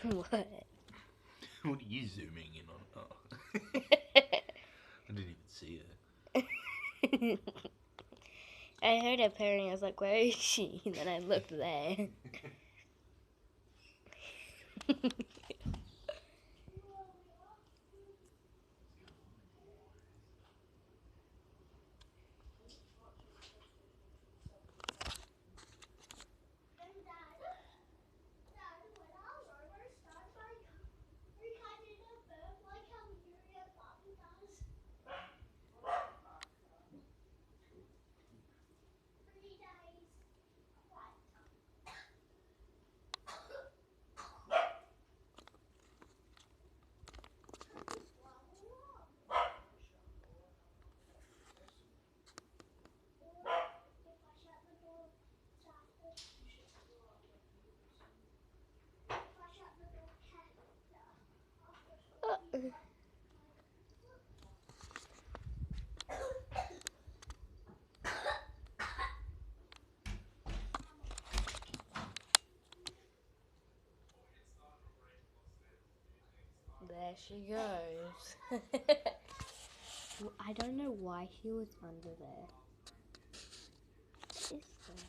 What? What are you zooming in on? Oh. I didn't even see it. I heard her purring. I was like, where is she? And then I looked there. There she goes. I don't know why he was under there. What is that?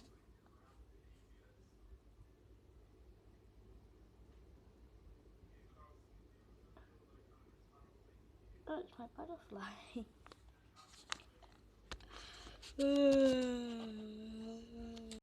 Oh, it's my butterfly.